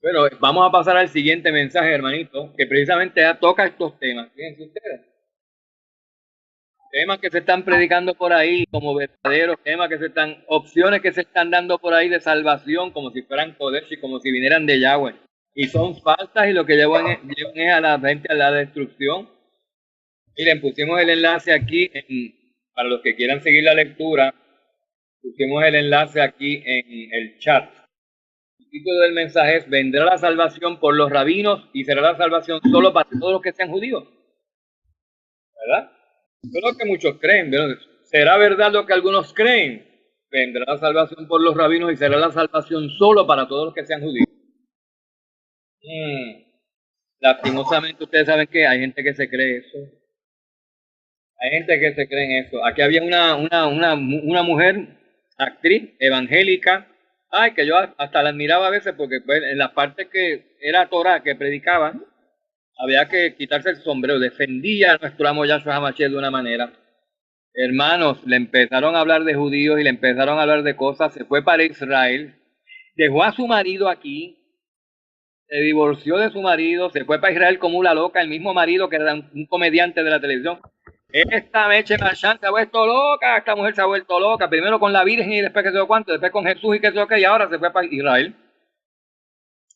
Bueno, vamos a pasar al siguiente mensaje, hermanito, que precisamente ya toca estos temas. Fíjense ustedes. Temas que se están predicando por ahí como verdaderos, temas que se están, opciones que se están dando por ahí de salvación, como si fueran Kodesh y como si vinieran de Yahweh. Y son falsas y lo que llevan es a la gente a la destrucción. Miren, pusimos el enlace aquí, para los que quieran seguir la lectura, pusimos el enlace aquí en el chat. El título del mensaje es: ¿vendrá la salvación por los rabinos y será la salvación solo para todos los que sean judíos? ¿Verdad? Eso es lo que muchos creen, ¿verdad? ¿Será verdad lo que algunos creen? ¿Vendrá la salvación por los rabinos y será la salvación solo para todos los que sean judíos? Mm, Lastimosamente ustedes saben que hay gente que se cree eso. Hay gente que se cree en eso. Aquí había una mujer, actriz, evangélica. Ay, que yo hasta la admiraba a veces porque pues, en la parte que era Torah, que predicaba, había que quitarse el sombrero. Defendía a nuestro amo Yahshua HaMashiach de una manera. Hermanos, le empezaron a hablar de judíos y le empezaron a hablar de cosas. Se fue para Israel. Dejó a su marido aquí. Se divorció de su marido. Se fue para Israel como una loca. El mismo marido que era un comediante de la televisión. Esta Meche Marchand se ha vuelto loca, esta mujer se ha vuelto loca, primero con la Virgen y después que se dio cuánto, después con Jesús y que se dio que y ahora se fue para Israel.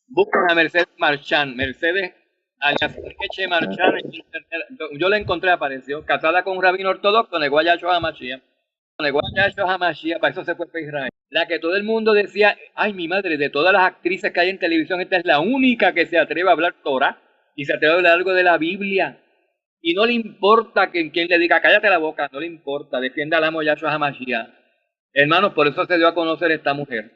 Buscan a Mercedes Marchand, Mercedes alias Meche Marchand, yo la encontré, apareció, casada con un rabino ortodoxo, negó a Yahshua HaMashiach, para eso se fue para Israel. La que todo el mundo decía, ay mi madre, de todas las actrices que hay en televisión, esta es la única que se atreve a hablar Torah y se atreve a hablar algo de la Biblia. Y no le importa que quien le diga, cállate la boca, no le importa, defienda al amo Yahshua HaMashiach. Hermanos, por eso se dio a conocer esta mujer.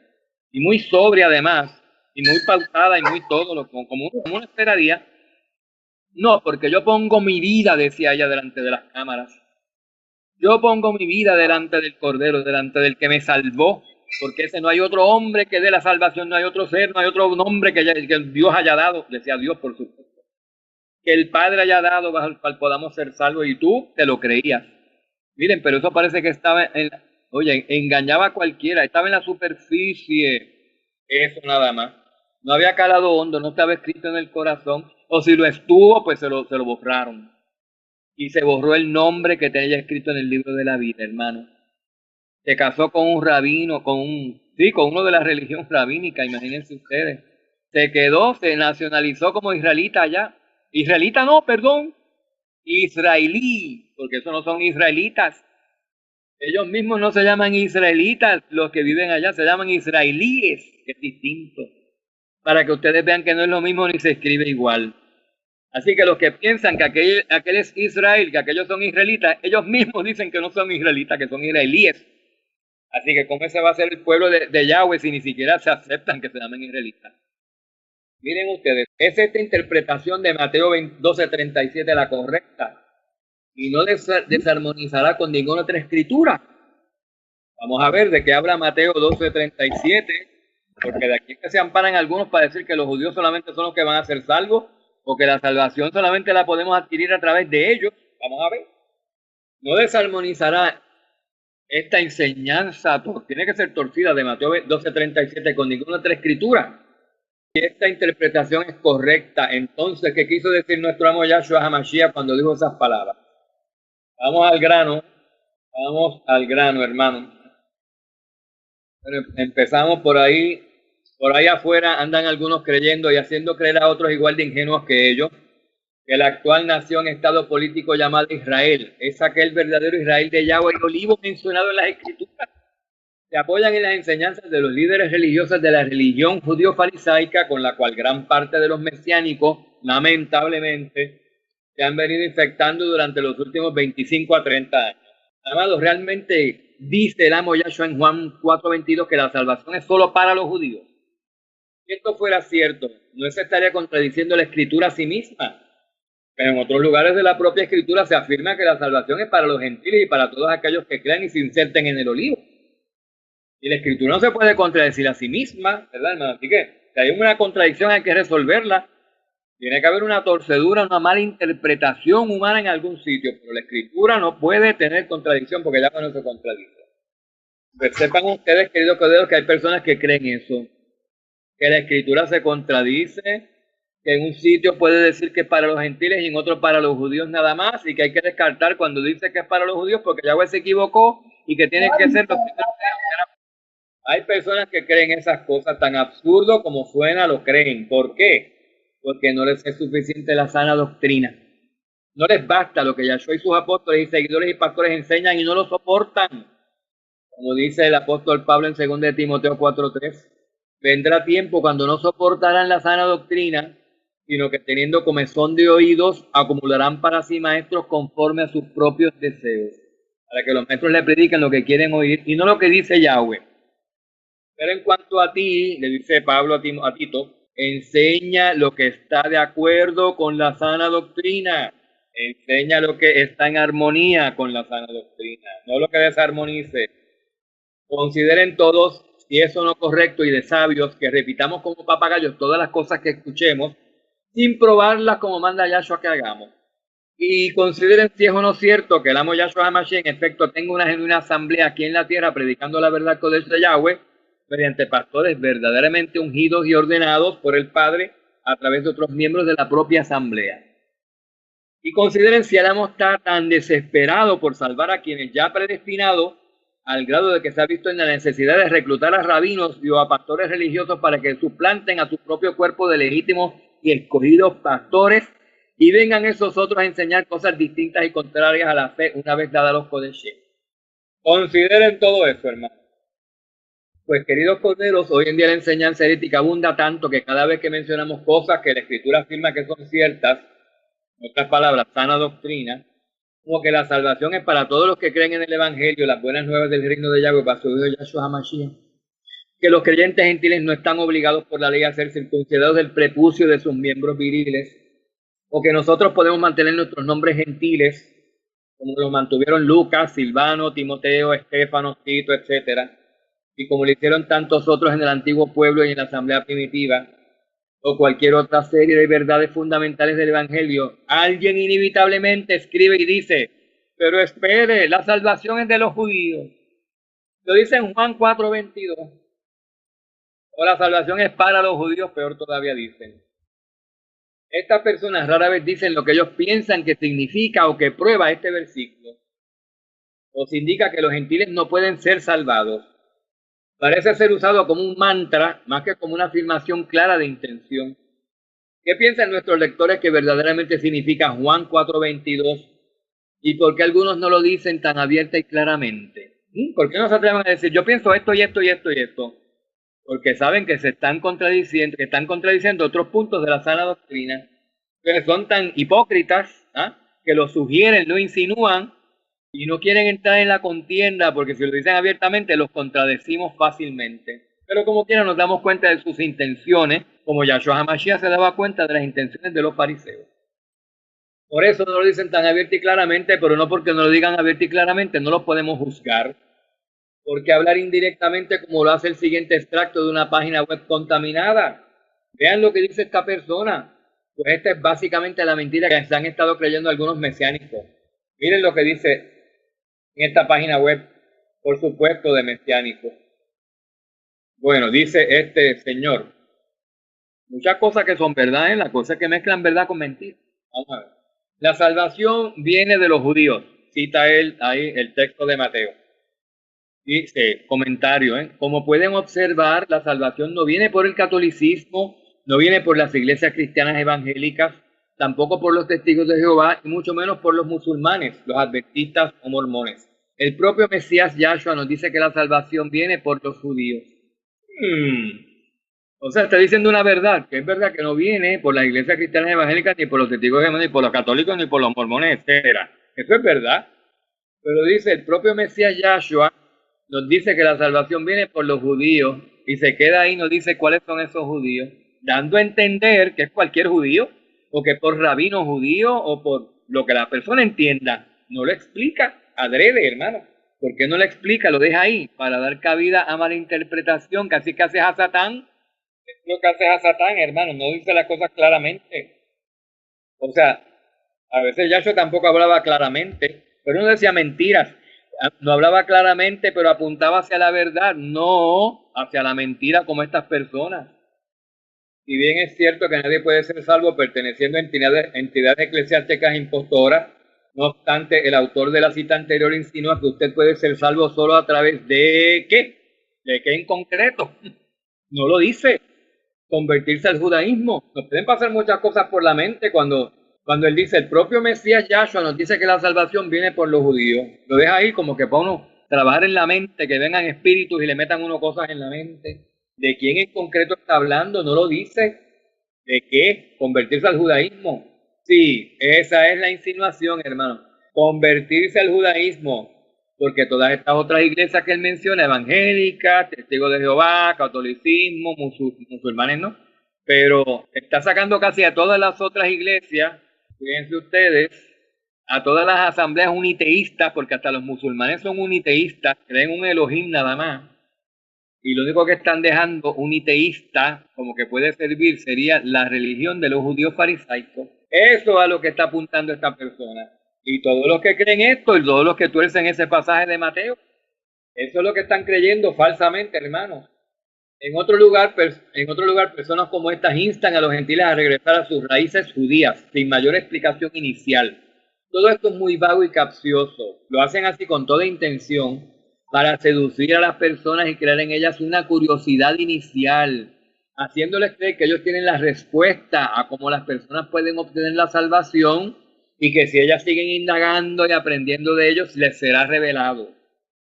Y muy sobria además, y muy pautada y muy todo, como uno esperaría. No, porque yo pongo mi vida, decía ella delante de las cámaras. Yo pongo mi vida delante del Cordero, delante del que me salvó, porque ese no hay otro hombre que dé la salvación, no hay otro ser, no hay otro nombre que Dios haya dado, decía Dios por supuesto, que el Padre haya dado bajo el cual podamos ser salvos, y tú te lo creías. Miren, pero eso parece que oye, engañaba a cualquiera, estaba en la superficie, eso nada más. No había calado hondo, no estaba escrito en el corazón, o si lo estuvo, pues se lo borraron. Y se borró el nombre que tenía escrito en el libro de la vida, hermano. Se casó con un rabino, sí, con uno de la religión rabínica, imagínense ustedes. Se nacionalizó como israelita allá. Israelita no, perdón, israelí, porque eso no son israelitas. Ellos mismos no se llaman israelitas, los que viven allá se llaman israelíes, que es distinto. Para que ustedes vean que no es lo mismo ni se escribe igual. Así que los que piensan que aquel es Israel, que aquellos son israelitas, ellos mismos dicen que no son israelitas, que son israelíes. Así que ¿cómo ese va a ser el pueblo de Yahweh si ni siquiera se aceptan que se llamen israelitas? Miren ustedes, ¿es esta interpretación de Mateo 12:37 la correcta? Y no desarmonizará con ninguna otra escritura. Vamos a ver de qué habla Mateo 12:37, porque de aquí es que se amparan algunos para decir que los judíos solamente son los que van a ser salvos, o que la salvación solamente la podemos adquirir a través de ellos. Vamos a ver. No desarmonizará esta enseñanza, tiene que ser torcida, de Mateo 12:37 con ninguna otra escritura. Si esta interpretación es correcta, entonces, ¿qué quiso decir nuestro amo Yahshua HaMashiach cuando dijo esas palabras? Vamos al grano, hermano. Bueno, empezamos por ahí afuera andan algunos creyendo y haciendo creer a otros igual de ingenuos que ellos, que la actual nación, estado político llamado Israel, es aquel verdadero Israel de Yahweh y Olivo mencionado en las Escrituras. Se apoyan en las enseñanzas de los líderes religiosos de la religión judío-farisaica, con la cual gran parte de los mesiánicos, lamentablemente, se han venido infectando durante los últimos 25 a 30 años. Amados, realmente dice el amo Yahshua en Juan 4:22 que la salvación es solo para los judíos. Si esto fuera cierto, no se estaría contradiciendo la escritura a sí misma. Pero en otros lugares de la propia escritura se afirma que la salvación es para los gentiles y para todos aquellos que crean y se inserten en el olivo. Y la escritura no se puede contradecir a sí misma, ¿verdad, hermano? Así que si hay una contradicción hay que resolverla. Tiene que haber una torcedura, una mala interpretación humana en algún sitio, pero la escritura no puede tener contradicción porque ya no se contradice. Pues sepan ustedes, queridos colegas, que hay personas que creen eso. que la escritura se contradice, que en un sitio puede decir que es para los gentiles y en otro para los judíos nada más, y que hay que descartar cuando dice que es para los judíos porque Yahweh se equivocó y que tienen que ser los primeros. Hay personas que creen esas cosas tan absurdo como suena, lo creen. ¿Por qué? Porque no les es suficiente la sana doctrina. No les basta lo que Yahshua y sus apóstoles y seguidores y pastores enseñan y no lo soportan. Como dice el apóstol Pablo en 2 de Timoteo 4:3, vendrá tiempo cuando no soportarán la sana doctrina, sino que teniendo comezón de oídos, acumularán para sí maestros conforme a sus propios deseos, para que los maestros le prediquen lo que quieren oír y no lo que dice Yahweh. Pero en cuanto a ti, le dice Pablo a Tito, enseña lo que está de acuerdo con la sana doctrina. Enseña lo que está en armonía con la sana doctrina, no lo que desarmonice. Consideren todos, si eso no es correcto y de sabios, que repitamos como papagayos todas las cosas que escuchemos, sin probarlas como manda Yahshua que hagamos. Y consideren si es o no cierto que el amo Yahshua HaMashiach en efecto tenga una genuina asamblea aquí en la tierra predicando la verdad Kodesh de Yahweh mediante pastores verdaderamente ungidos y ordenados por el Padre a través de otros miembros de la propia asamblea. Y consideren si el amo está tan desesperado por salvar a quienes ya ha predestinado al grado de que se ha visto en la necesidad de reclutar a rabinos y a pastores religiosos para que suplanten a su propio cuerpo de legítimos y escogidos pastores y vengan esos otros a enseñar cosas distintas y contrarias a la fe una vez dada los Kodeshim. Consideren todo eso, hermano. Pues, queridos corderos, hoy en día la enseñanza herética abunda tanto que cada vez que mencionamos cosas que la Escritura afirma que son ciertas, en otras palabras, sana doctrina, como que la salvación es para todos los que creen en el Evangelio, las buenas nuevas del reino de Yahweh, para su hijo Yahshua HaMashiach, que los creyentes gentiles no están obligados por la ley a ser circuncidados del prepucio de sus miembros viriles, o que nosotros podemos mantener nuestros nombres gentiles, como lo mantuvieron Lucas, Silvano, Timoteo, Estéfano, Tito, etc., y como lo hicieron tantos otros en el antiguo pueblo y en la asamblea primitiva, o cualquier otra serie de verdades fundamentales del Evangelio, alguien inevitablemente escribe y dice, pero espere, la salvación es de los judíos. Lo dice en Juan 4:22. O la salvación es para los judíos, peor todavía dicen. Estas personas rara vez dicen lo que ellos piensan que significa o que prueba este versículo. O se indica que los gentiles no pueden ser salvados. Parece ser usado como un mantra más que como una afirmación clara de intención. ¿Qué piensan nuestros lectores que verdaderamente significa Juan 4:22? ¿Y por qué algunos no lo dicen tan abierta y claramente? ¿Por qué no se atreven a decir, yo pienso esto y esto y esto y esto? Porque saben que se están contradiciendo otros puntos de la sana doctrina, que son tan hipócritas, que lo sugieren, lo insinúan, y no quieren entrar en la contienda, porque si lo dicen abiertamente, los contradecimos fácilmente. Pero como quiera nos damos cuenta de sus intenciones, como Yahshua HaMashiach se daba cuenta de las intenciones de los fariseos. Por eso no lo dicen tan abierto y claramente, pero no porque no lo digan abierto y claramente, no los podemos juzgar. Porque hablar indirectamente como lo hace el siguiente extracto de una página web contaminada. Vean lo que dice esta persona. Pues esta es básicamente la mentira que se han estado creyendo algunos mesiánicos. Miren lo que dice en esta página web, por supuesto, de mesiánicos. Bueno, dice este señor, muchas cosas que son verdad, las cosas que mezclan verdad con mentira. Vamos a ver. La salvación viene de los judíos. Cita él ahí el texto de Mateo. Dice, comentario, como pueden observar, la salvación no viene por el catolicismo, no viene por las iglesias cristianas evangélicas, tampoco por los testigos de Jehová, y mucho menos por los musulmanes, los adventistas o mormones. El propio Mesías Yahshua nos dice que la salvación viene por los judíos. O sea, está diciendo una verdad, que es verdad que no viene por las iglesias cristianas evangélicas, ni por los testigos de Jehová, ni por los católicos, ni por los mormones, etc. Eso es verdad. Pero dice el propio Mesías Yahshua, nos dice que la salvación viene por los judíos, y se queda ahí, nos dice cuáles son esos judíos, dando a entender que es cualquier judío, o que por rabino judío, o por lo que la persona entienda. No lo explica adrede, hermano. ¿Por qué no lo explica? Lo deja ahí, para dar cabida a malinterpretación, casi que haces a Satán. Es lo que haces a Satán, hermano, no dice las cosas claramente. O sea, a veces Yahshua tampoco hablaba claramente, pero no decía mentiras. No hablaba claramente, pero apuntaba hacia la verdad, no hacia la mentira como estas personas. Si bien es cierto que nadie puede ser salvo perteneciendo a entidades eclesiásticas impostoras, no obstante, el autor de la cita anterior insinúa que usted puede ser salvo solo a través de ¿qué? ¿De qué en concreto? No lo dice. Convertirse al judaísmo. Nos pueden pasar muchas cosas por la mente cuando él dice, el propio Mesías Yahshua nos dice que la salvación viene por los judíos. Lo deja ahí como que para uno trabajar en la mente, que vengan espíritus y le metan uno cosas en la mente. ¿De quién en concreto está hablando? No lo dice. ¿De qué? Convertirse al judaísmo. Sí, esa es la insinuación, hermano. Convertirse al judaísmo. Porque todas estas otras iglesias que él menciona, evangélicas, testigos de Jehová, catolicismo, musulmanes, ¿no? Pero está sacando casi a todas las otras iglesias, fíjense ustedes, a todas las asambleas uniteístas, porque hasta los musulmanes son uniteístas, creen un Elohim nada más. Y lo único que están dejando uniteísta, como que puede servir, sería la religión de los judíos farisaicos. Eso es a lo que está apuntando esta persona. Y todos los que creen esto, y todos los que tuercen ese pasaje de Mateo, eso es lo que están creyendo falsamente, hermanos. En otro lugar, personas como estas instan a los gentiles a regresar a sus raíces judías, sin mayor explicación inicial. Todo esto es muy vago y capcioso. Lo hacen así con toda intención, para seducir a las personas y crear en ellas una curiosidad inicial, haciéndoles creer que ellos tienen la respuesta a cómo las personas pueden obtener la salvación y que si ellas siguen indagando y aprendiendo de ellos, les será revelado.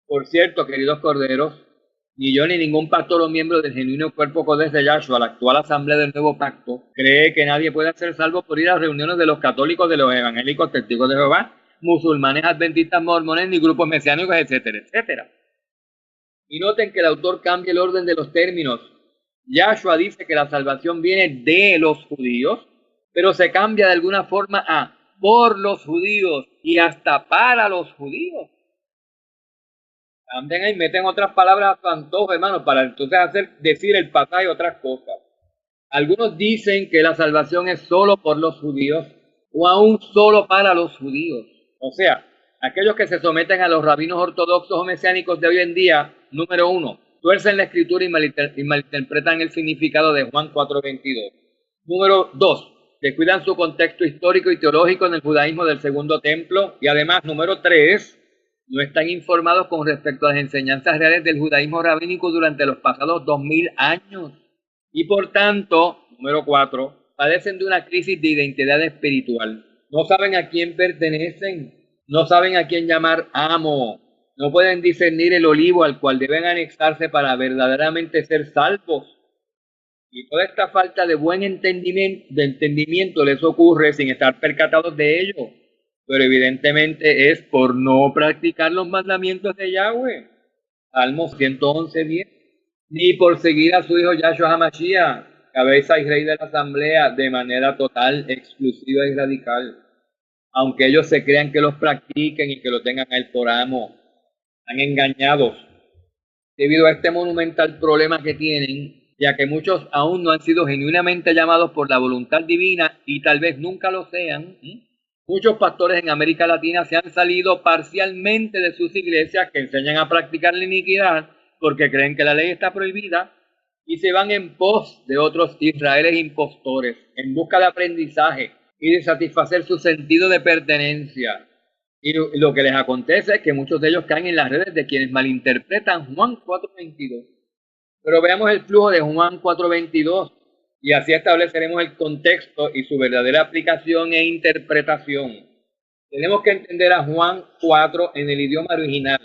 Por cierto, queridos corderos, ni yo ni ningún pastor o miembro del genuino cuerpo Codes de Yahshua, la actual asamblea del nuevo pacto, cree que nadie puede ser salvo por ir a reuniones de los católicos, de los evangélicos, testigos de Jehová, musulmanes, adventistas, mormones, ni grupos mesiánicos, etcétera, etcétera. Y noten que el autor cambia el orden de los términos. Yahshua dice que la salvación viene de los judíos, pero se cambia de alguna forma a por los judíos y hasta para los judíos. Cambian ahí, meten otras palabras a su antojo, hermano, para entonces decir el pasaje otras cosas. Algunos dicen que la salvación es solo por los judíos o aún solo para los judíos. O sea, aquellos que se someten a los rabinos ortodoxos o mesiánicos de hoy en día, número 1, tuercen la escritura y malinterpretan el significado de Juan 4:22. Número 2, descuidan su contexto histórico y teológico en el judaísmo del segundo templo. Y además, número 3, no están informados con respecto a las enseñanzas reales del judaísmo rabínico durante los pasados 2000 años. Y por tanto, número 4, padecen de una crisis de identidad espiritual. No saben a quién pertenecen, no saben a quién llamar amo, no pueden discernir el olivo al cual deben anexarse para verdaderamente ser salvos. Y toda esta falta de buen entendimiento les ocurre sin estar percatados de ello. Pero evidentemente es por no practicar los mandamientos de Yahweh. Salmo 111:10. Ni por seguir a su hijo Yahshua HaMashiach, cabeza y rey de la asamblea, de manera total, exclusiva y radical. Aunque ellos se crean que los practiquen y que lo tengan a él por amo, están engañados debido a este monumental problema que tienen, ya que muchos aún no han sido genuinamente llamados por la voluntad divina y tal vez nunca lo sean. Muchos pastores en América Latina se han salido parcialmente de sus iglesias que enseñan a practicar la iniquidad porque creen que la ley está prohibida y se van en pos de otros Israeles impostores en busca de aprendizaje y de satisfacer su sentido de pertenencia. Y lo que les acontece es que muchos de ellos caen en las redes de quienes malinterpretan Juan 4:22. Pero veamos el flujo de Juan 4:22 y así estableceremos el contexto y su verdadera aplicación e interpretación. Tenemos que entender a Juan 4 en el idioma original,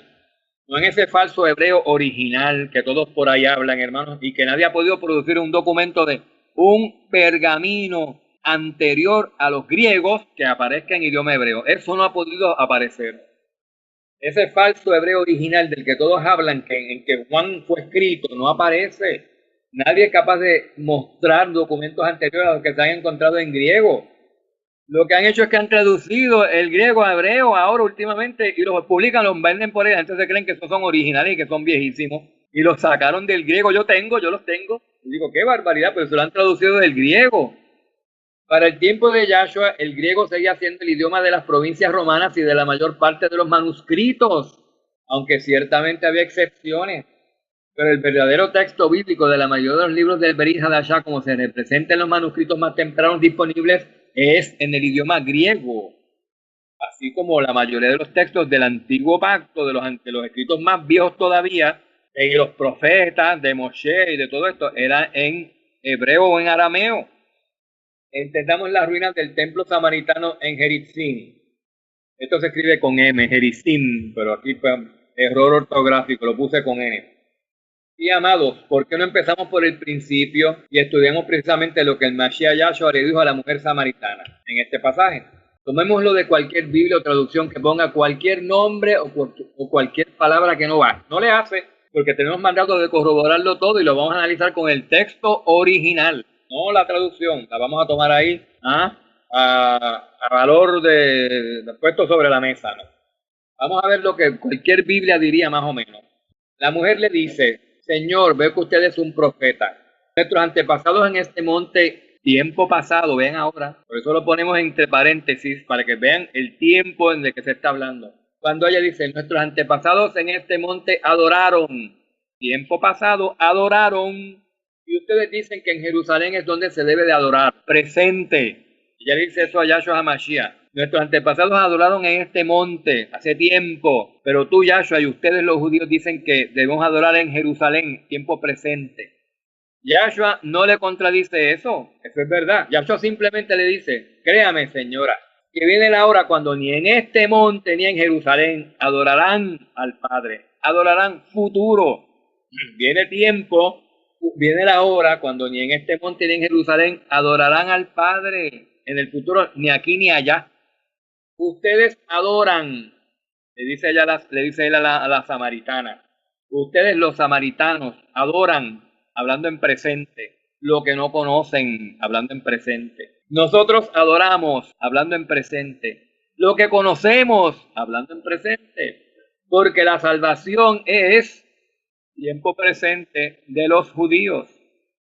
no en ese falso hebreo original que todos por ahí hablan, hermanos, y que nadie ha podido producir un documento de un pergamino anterior a los griegos que aparezca en idioma hebreo. Eso no ha podido aparecer. Ese falso hebreo original del que todos hablan, en que Juan fue escrito, no aparece. Nadie es capaz de mostrar documentos anteriores a los que se han encontrado en griego. Lo que han hecho es que han traducido el griego a hebreo ahora últimamente y los publican, los venden por ahí. Entonces creen que esos son originales y que son viejísimos. Y los sacaron del griego. Yo los tengo. Y digo, qué barbaridad, pero se lo han traducido del griego. Para el tiempo de Yahshua, el griego seguía siendo el idioma de las provincias romanas y de la mayor parte de los manuscritos, aunque ciertamente había excepciones. Pero el verdadero texto bíblico de la mayoría de los libros del Brit Hadashah, como se representa en los manuscritos más tempranos disponibles, es en el idioma griego. Así como la mayoría de los textos del antiguo pacto, de los escritos más viejos todavía, de los profetas, de Moshe y de todo esto, era en hebreo o en arameo. Entendamos las ruinas del templo samaritano en Gerizim. Esto se escribe con M, Gerizim, pero aquí fue error ortográfico, lo puse con N. Y amados, ¿por qué no empezamos por el principio y estudiamos precisamente lo que el Mashiach Yahshua le dijo a la mujer samaritana en este pasaje? Tomémoslo de cualquier Biblia o traducción que ponga cualquier nombre o cualquier palabra que no va. No le hace, porque tenemos mandato de corroborarlo todo y lo vamos a analizar con el texto original, no la traducción. La vamos a tomar ahí a valor de puesto sobre la mesa, ¿no? Vamos a ver lo que cualquier Biblia diría más o menos. La mujer le dice: Señor, veo que usted es un profeta. Nuestros antepasados en este monte, tiempo pasado, vean ahora, por eso lo ponemos entre paréntesis, para que vean el tiempo en el que se está hablando. Cuando ella dice: nuestros antepasados en este monte adoraron, tiempo pasado, adoraron, y ustedes dicen que en Jerusalén es donde se debe de adorar, presente. Ella dice eso a Yahshua HaMashiach. Nuestros antepasados adoraron en este monte hace tiempo, pero tú, Yahshua, y ustedes los judíos dicen que debemos adorar en Jerusalén, tiempo presente. Yahshua no le contradice eso es verdad. Yahshua simplemente le dice: créame, señora, que viene la hora cuando ni en este monte ni en Jerusalén adorarán al Padre, adorarán futuro. Viene tiempo, viene la hora cuando ni en este monte ni en Jerusalén adorarán al Padre, en el futuro, ni aquí ni allá. Ustedes adoran, le dice él a la samaritana, ustedes los samaritanos adoran, hablando en presente, lo que no conocen, hablando en presente. Nosotros adoramos, hablando en presente, lo que conocemos, hablando en presente, porque la salvación es tiempo presente de los judíos.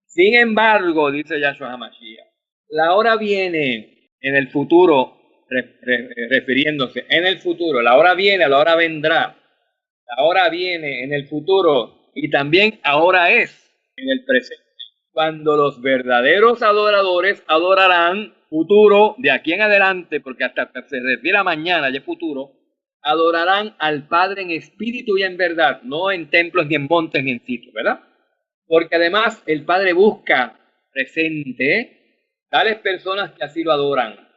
Sin embargo, dice Yahshua HaMashiach, la hora viene en el futuro, refiriéndose en el futuro, la hora viene, la hora vendrá, la hora viene en el futuro y también ahora es en el presente. Cuando los verdaderos adoradores adorarán futuro de aquí en adelante, porque hasta que se refiere a mañana, ya es futuro, adorarán al Padre en espíritu y en verdad, no en templos ni en montes ni en sitios, ¿verdad? Porque además el Padre busca presente tales personas que así lo adoran.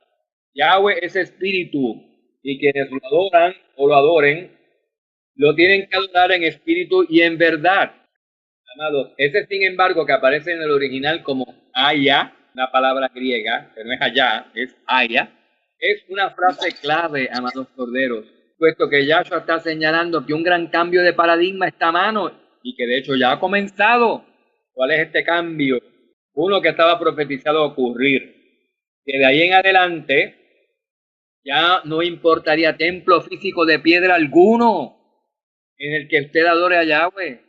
Yahweh es espíritu y quienes lo adoran o lo adoren, lo tienen que adorar en espíritu y en verdad. Amados, ese sin embargo que aparece en el original como Aya, una palabra griega, que no es allá, es Aya, es una frase clave, amados corderos, puesto que Yahshua está señalando que un gran cambio de paradigma está a mano y que de hecho ya ha comenzado. ¿Cuál es este cambio? Uno que estaba profetizado a ocurrir, que de ahí en adelante ya no importaría templo físico de piedra alguno en el que usted adore a Yahweh.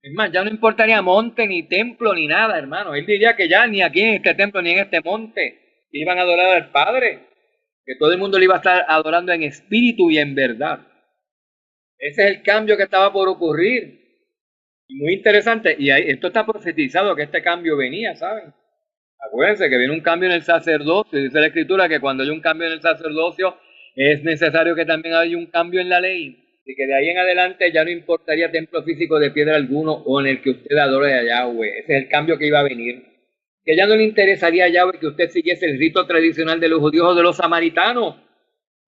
Es más, ya no importaría monte, ni templo, ni nada, hermano. Él diría que ya ni aquí en este templo, ni en este monte, iban a adorar al Padre, que todo el mundo le iba a estar adorando en espíritu y en verdad. Ese es el cambio que estaba por ocurrir. Muy interesante, y esto está profetizado que este cambio venía, ¿saben? Acuérdense que viene un cambio en el sacerdocio, dice la Escritura que cuando hay un cambio en el sacerdocio es necesario que también haya un cambio en la ley, y que de ahí en adelante ya no importaría templo físico de piedra alguno o en el que usted adore a Yahweh. Ese es el cambio que iba a venir. Que ya no le interesaría a Yahweh que usted siguiese el rito tradicional de los judíos o de los samaritanos.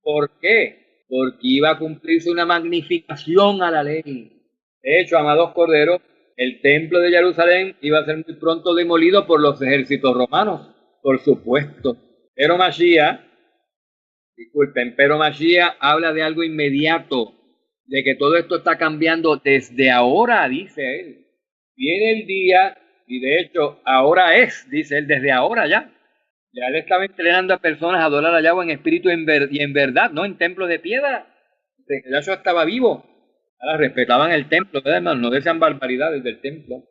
¿Por qué? Porque iba a cumplirse una magnificación a la ley. De hecho, amados corderos, el templo de Jerusalén iba a ser muy pronto demolido por los ejércitos romanos, por supuesto. Pero Mashiach habla de algo inmediato, de que todo esto está cambiando desde ahora, dice él. Viene el día, y de hecho ahora es, dice él, desde ahora ya. Ya él estaba entrenando a personas a adorar a Yahweh en espíritu y en verdad, no en templos de piedra. Yahshua estaba vivo. Ahora respetaban el templo, ¿verdad, hermanos? No decían barbaridades del templo.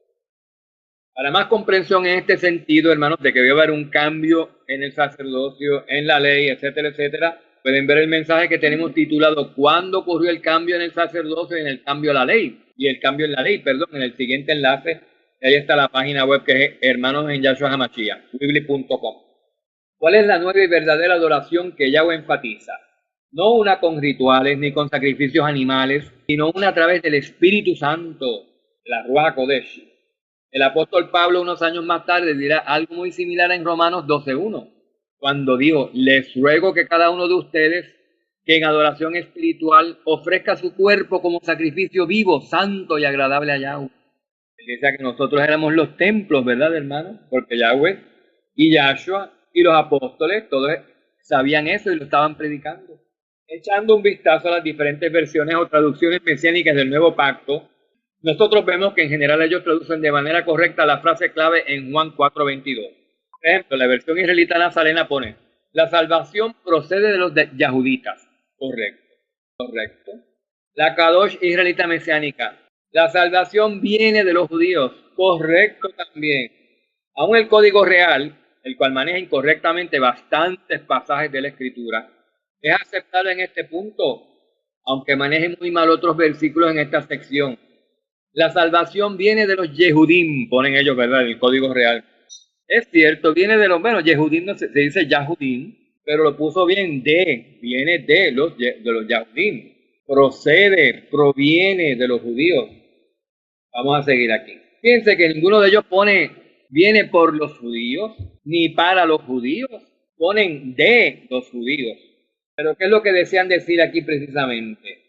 Para más comprensión en este sentido, hermanos, de que debe haber un cambio en el sacerdocio, en la ley, etcétera, etcétera, pueden ver el mensaje que tenemos titulado ¿Cuándo ocurrió el cambio en el sacerdocio y en el cambio a la ley? Y el cambio en la ley, perdón, en el siguiente enlace. Ahí está la página web que es Hermanos en Yahshua HaMashiach, wibli.com. ¿Cuál es la nueva y verdadera adoración que Yahweh enfatiza? No una con rituales ni con sacrificios animales, sino una a través del Espíritu Santo, la Ruach HaKodesh. El apóstol Pablo unos años más tarde dirá algo muy similar en Romanos 12:1, cuando dijo, les ruego que cada uno de ustedes que en adoración espiritual ofrezca su cuerpo como sacrificio vivo, santo y agradable a Yahweh. Él decía que nosotros éramos los templos, ¿verdad, hermano? Porque Yahweh y Yahshua y los apóstoles, todos sabían eso y lo estaban predicando. Echando un vistazo a las diferentes versiones o traducciones mesiánicas del Nuevo Pacto, nosotros vemos que en general ellos traducen de manera correcta la frase clave en Juan 4:22. Por ejemplo, la versión israelita nazarena pone, la salvación procede de los yahuditas. Correcto. La Kadosh israelita mesiánica, la salvación viene de los judíos. Correcto también. Aún el Código Real, el cual maneja incorrectamente bastantes pasajes de la Escritura, es aceptable en este punto, aunque maneje muy mal otros versículos en esta sección. La salvación viene de los Yehudim, ponen ellos, ¿verdad? El Código Real. Es cierto, viene de los, bueno, Yehudim no se dice Yahudim, pero lo puso bien viene de los Yahudim. Procede, proviene de los judíos. Vamos a seguir aquí. Fíjense que ninguno de ellos pone, viene por los judíos, ni para los judíos. Ponen de los judíos. Pero ¿qué es lo que desean decir aquí precisamente?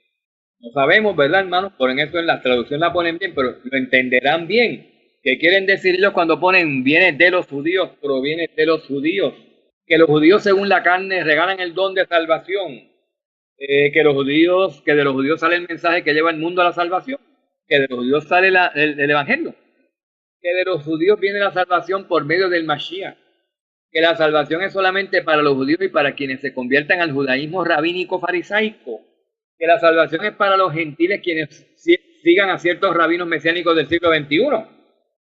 No sabemos, ¿verdad, hermanos? Por eso en la traducción la ponen bien, pero lo entenderán bien. ¿Qué quieren decir ellos cuando ponen viene de los judíos, proviene de los judíos? Que los judíos según la carne regalan el don de salvación. Que de los judíos sale el mensaje que lleva el mundo a la salvación. Que de los judíos sale el evangelio. Que de los judíos viene la salvación por medio del Mashiach. Que la salvación es solamente para los judíos y para quienes se conviertan al judaísmo rabínico farisaico. Que la salvación es para los gentiles quienes sigan a ciertos rabinos mesiánicos del siglo XXI.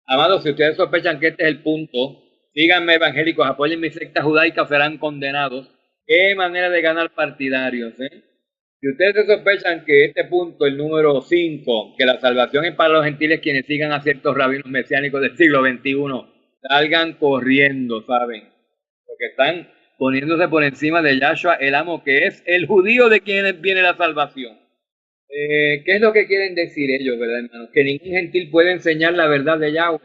Amados, si ustedes sospechan que este es el punto, síganme evangélicos, apoyen mi secta judaica, serán condenados. Qué manera de ganar partidarios, ¿eh? Si ustedes sospechan que este punto, el número 5, que la salvación es para los gentiles quienes sigan a ciertos rabinos mesiánicos del siglo XXI, salgan corriendo, ¿saben? Porque están poniéndose por encima de Yahshua, el amo, que es el judío de quienes viene la salvación. ¿Qué es lo que quieren decir ellos, verdad, hermanos? Que ningún gentil puede enseñar la verdad de Yahweh.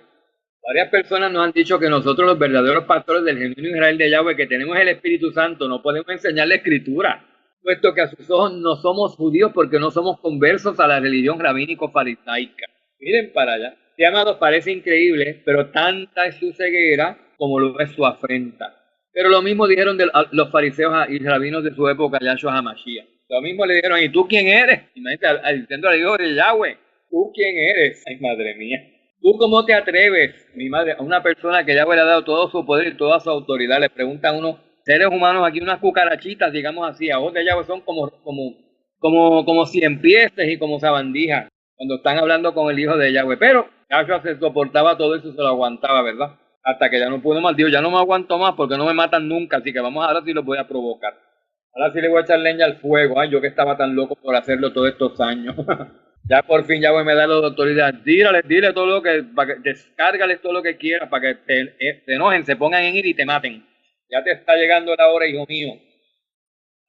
Varias personas nos han dicho que nosotros, los verdaderos pastores del genuino Israel de Yahweh, que tenemos el Espíritu Santo, no podemos enseñar la Escritura, puesto que a sus ojos no somos judíos porque no somos conversos a la religión rabínico-farisaica. Miren para allá. Sí, amados, parece increíble, pero tanta es su ceguera como lo es su afrenta. Pero lo mismo dijeron de los fariseos y rabinos de su época, Yahshua HaMashiach. Lo mismo le dijeron, ¿y tú quién eres? Imagínate, diciendo al hijo de Yahweh, ¿tú quién eres? Ay, madre mía. ¿Tú cómo te atreves, mi madre, a una persona que Yahweh le ha dado todo su poder y toda su autoridad? Le preguntan a unos seres humanos aquí, unas cucarachitas, digamos así, a ojos de Yahweh son como ciempieces y como sabandijas, cuando están hablando con el hijo de Yahweh. Pero Yahshua se soportaba todo eso y se lo aguantaba, ¿verdad? Hasta que ya no pudo más. Dios, ya no me aguanto más porque no me matan nunca, así que vamos ahora sí los voy a provocar. Ahora sí le voy a echar leña al fuego. Ay, yo que estaba tan loco por hacerlo todos estos años. Ya por fin Yahweh me da la autoridad. Dile todo lo que, descárgales todo lo que quieras para que te enojen, se pongan en ir y te maten. Ya te está llegando la hora, hijo mío.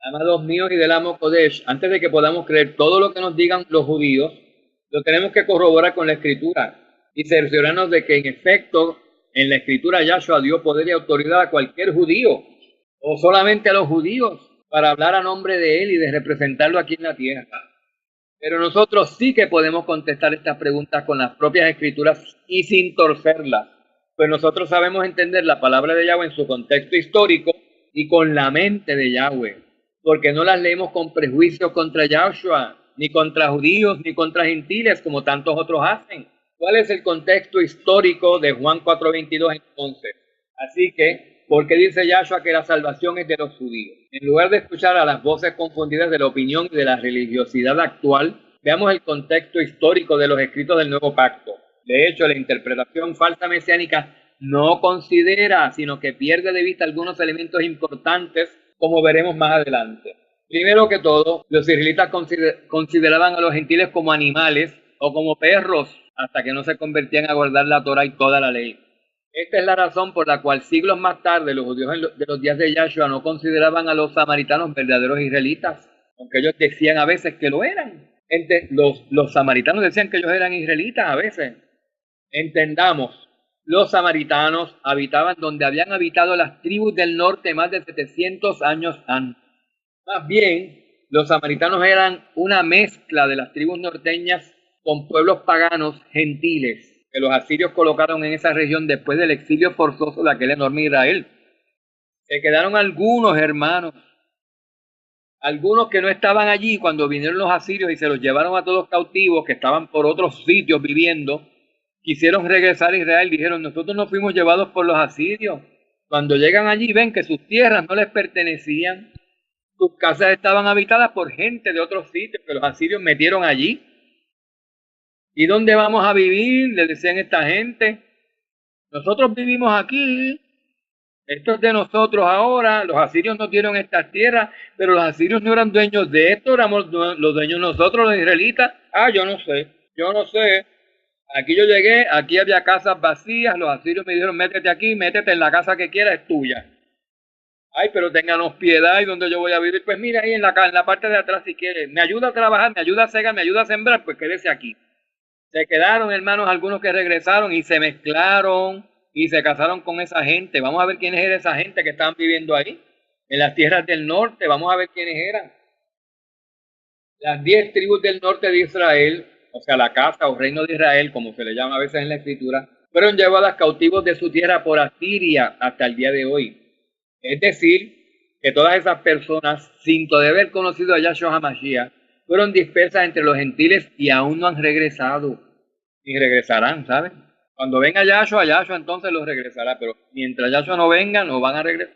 Amados míos y del amo Kodesh, antes de que podamos creer todo lo que nos digan los judíos, lo tenemos que corroborar con la Escritura y cerciorarnos de que en efecto en la Escritura Yahshua dio poder y autoridad a cualquier judío o solamente a los judíos para hablar a nombre de él y de representarlo aquí en la tierra. Pero nosotros sí que podemos contestar estas preguntas con las propias Escrituras y sin torcerlas, pues nosotros sabemos entender la palabra de Yahweh en su contexto histórico y con la mente de Yahweh, porque no las leemos con prejuicios contra Yahshua, ni contra judíos, ni contra gentiles, como tantos otros hacen. ¿Cuál es el contexto histórico de Juan 4:22 entonces? Así que, ¿por qué dice Yahshua que la salvación es de los judíos? En lugar de escuchar a las voces confundidas de la opinión y de la religiosidad actual, veamos el contexto histórico de los escritos del Nuevo Pacto. De hecho, la interpretación falsa mesiánica no considera, sino que pierde de vista algunos elementos importantes como veremos más adelante. Primero que todo, los israelitas consideraban a los gentiles como animales o como perros hasta que no se convertían a guardar la Torah y toda la ley. Esta es la razón por la cual siglos más tarde los judíos de los días de Yahshua no consideraban a los samaritanos verdaderos israelitas, aunque ellos decían a veces que lo eran. Los samaritanos decían que ellos eran israelitas a veces. Entendamos, los samaritanos habitaban donde habían habitado las tribus del norte más de 700 años antes. Más bien, los samaritanos eran una mezcla de las tribus norteñas con pueblos paganos gentiles que los asirios colocaron en esa región después del exilio forzoso de aquel enorme Israel. Se quedaron algunos hermanos, algunos que no estaban allí cuando vinieron los asirios y se los llevaron a todos cautivos que estaban por otros sitios viviendo. Quisieron regresar a Israel, dijeron, nosotros no fuimos llevados por los asirios. Cuando llegan allí ven que sus tierras no les pertenecían. Sus casas estaban habitadas por gente de otros sitios que los asirios metieron allí. ¿Y dónde vamos a vivir? Le decían esta gente. Nosotros vivimos aquí. Esto es de nosotros ahora. Los asirios no dieron estas tierras, pero los asirios no eran dueños de esto, éramos los dueños nosotros, los israelitas. Yo no sé. Aquí yo llegué, aquí había casas vacías, los asirios me dijeron, métete aquí, métete en la casa que quieras, es tuya. Pero ténganos piedad, ¿y dónde yo voy a vivir? Pues mira ahí en la parte de atrás si quiere. Me ayuda a trabajar, me ayuda a segar, me ayuda a sembrar, pues quédese aquí. Se quedaron, hermanos, algunos que regresaron y se mezclaron y se casaron con esa gente. Vamos a ver quiénes eran esa gente que estaban viviendo ahí, en las tierras del norte. Vamos a ver quiénes eran. Las 10 tribus del norte de Israel, o sea, la casa o reino de Israel, como se le llama a veces en la escritura, fueron llevadas cautivos de su tierra por Asiria hasta el día de hoy. Es decir, que todas esas personas, sin todavía haber conocido a Yahshua HaMashiach, fueron dispersas entre los gentiles y aún no han regresado. Y regresarán, ¿saben? Cuando venga Yahshua entonces los regresará, pero mientras Yahshua no venga, no van a regresar.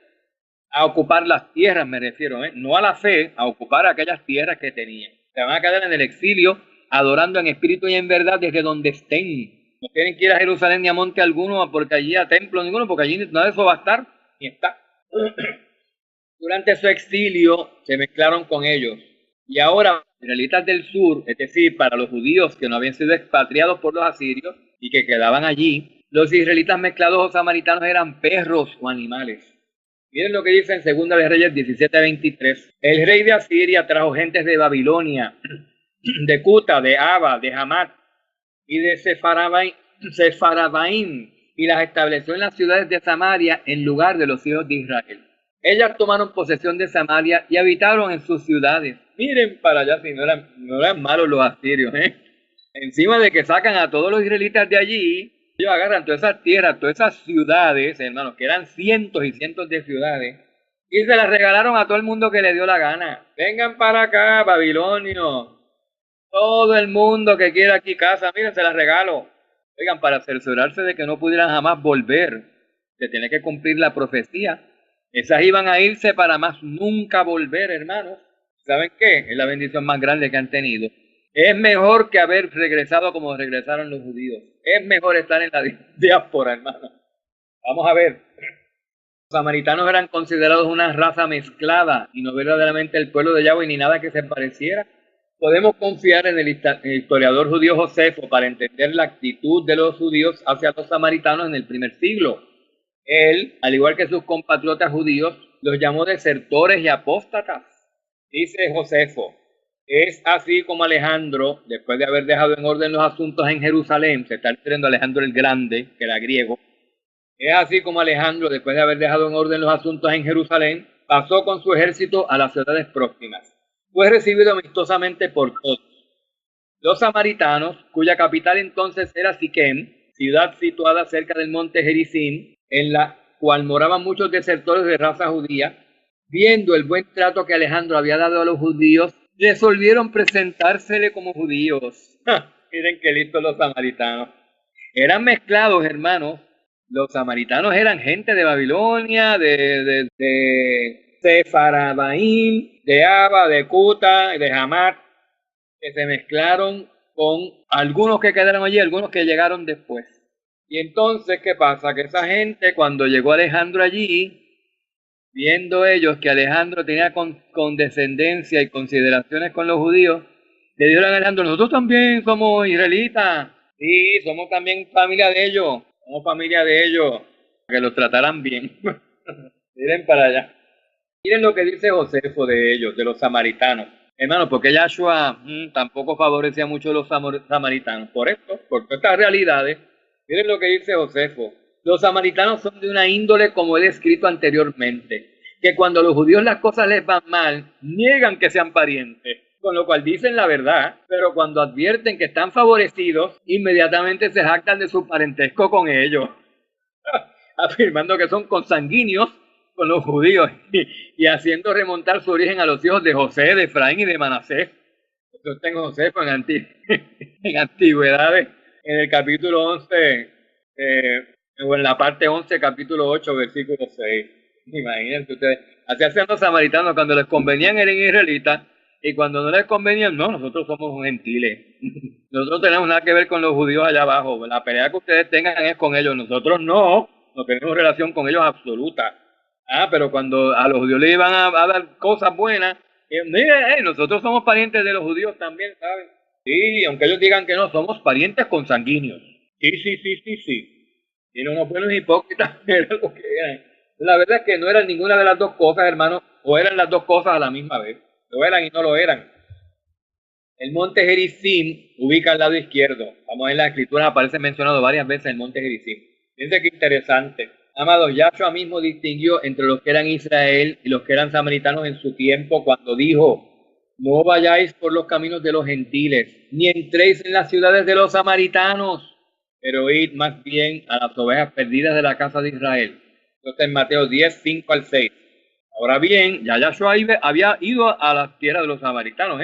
A ocupar las tierras, me refiero, no a la fe, a ocupar aquellas tierras que tenían. Se van a quedar en el exilio, adorando en espíritu y en verdad desde donde estén. No tienen que ir a Jerusalén ni a monte alguno, porque allí a templo ninguno, porque allí nada de eso va a estar, ni está. Durante su exilio se mezclaron con ellos. Y ahora, israelitas del sur, es decir, para los judíos que no habían sido expatriados por los asirios y que quedaban allí, los israelitas mezclados o samaritanos eran perros o animales. Miren lo que dice en 2 de Reyes 17:23. El rey de Asiria trajo gentes de Babilonia, de Cuta, de Aba, de Hamat y de Sefaravaim, y las estableció en las ciudades de Samaria en lugar de los hijos de Israel. Ellas tomaron posesión de Samaria y habitaron en sus ciudades. Miren para allá si no eran malos los asirios, Encima de que sacan a todos los israelitas de allí, ellos agarran todas esas tierras, todas esas ciudades, hermanos, que eran cientos y cientos de ciudades, y se las regalaron a todo el mundo que le dio la gana. Vengan para acá, Babilonio. Todo el mundo que quiera aquí casa, miren, se las regalo. Oigan, para cerciorarse de que no pudieran jamás volver, se tiene que cumplir la profecía. Esas iban a irse para más nunca volver, hermanos. ¿Saben qué? Es la bendición más grande que han tenido. Es mejor que haber regresado como regresaron los judíos. Es mejor estar en la diáspora, hermano. Vamos a ver. Los samaritanos eran considerados una raza mezclada y no verdaderamente el pueblo de Yahweh ni nada que se pareciera. Podemos confiar en el historiador judío Josefo para entender la actitud de los judíos hacia los samaritanos en el primer siglo. Él, al igual que sus compatriotas judíos, los llamó desertores y apóstatas. Dice Josefo, es así como Alejandro, después de haber dejado en orden los asuntos en Jerusalén, se está refiriendo a Alejandro el Grande, que era griego, es así como Alejandro, después de haber dejado en orden los asuntos en Jerusalén, pasó con su ejército a las ciudades próximas. Fue recibido amistosamente por todos. Los samaritanos, cuya capital entonces era Siquem, ciudad situada cerca del monte Gerizim, en la cual moraban muchos desertores de raza judía, viendo el buen trato que Alejandro había dado a los judíos, resolvieron presentársele como judíos. Miren qué listos los samaritanos. Eran mezclados, hermanos. Los samaritanos eran gente de Babilonia, de Sefaravaim, de Aba, de Cuta, de Hamat, que se mezclaron con algunos que quedaron allí, algunos que llegaron después. Y entonces, ¿qué pasa? Que esa gente, cuando llegó Alejandro allí, viendo ellos que Alejandro tenía condescendencia y consideraciones con los judíos, le dijeron a Alejandro, nosotros también somos israelitas, sí, somos también familia de ellos, somos familia de ellos, que los trataran bien. Miren para allá. Miren lo que dice Josefo de ellos, de los samaritanos. Hermano, porque Yahshua tampoco favorecía mucho a los samaritanos. Por esto, por todas estas realidades, miren lo que dice Josefo. Los samaritanos son de una índole como he descrito anteriormente, que cuando a los judíos las cosas les van mal, niegan que sean parientes, con lo cual dicen la verdad, pero cuando advierten que están favorecidos, inmediatamente se jactan de su parentesco con ellos, afirmando que son consanguíneos con los judíos y haciendo remontar su origen a los hijos de José, de Efraín y de Manasés. Yo tengo José en antigüedades, en el capítulo 11, o en la parte 11, capítulo 8, versículo 6. Imagínense ustedes, así hacían los samaritanos, cuando les convenían eran israelitas, y cuando no les convenían, no, nosotros somos gentiles. Nosotros tenemos nada que ver con los judíos allá abajo. La pelea que ustedes tengan es con ellos, nosotros no tenemos relación con ellos absoluta. Pero cuando a los judíos le iban a dar cosas buenas, nosotros somos parientes de los judíos también, ¿saben? Sí, aunque ellos digan que no, somos parientes consanguíneos. Sí. Y no buenos hipócritas, era lo que eran. La verdad es que no eran ninguna de las dos cosas, hermano, o eran las dos cosas a la misma vez. Lo eran y no lo eran. El monte Gerizim ubica al lado izquierdo. Vamos a ver, en la escritura aparece mencionado varias veces el monte Gerizim. Fíjense qué interesante. Amados, Yahshua mismo distinguió entre los que eran Israel y los que eran samaritanos en su tiempo cuando dijo, no vayáis por los caminos de los gentiles, ni entréis en las ciudades de los samaritanos, pero id más bien a las ovejas perdidas de la casa de Israel. Esto está en Mateo 10, 5 al 6. Ahora bien, ya Yahshua había ido a la tierra de los samaritanos,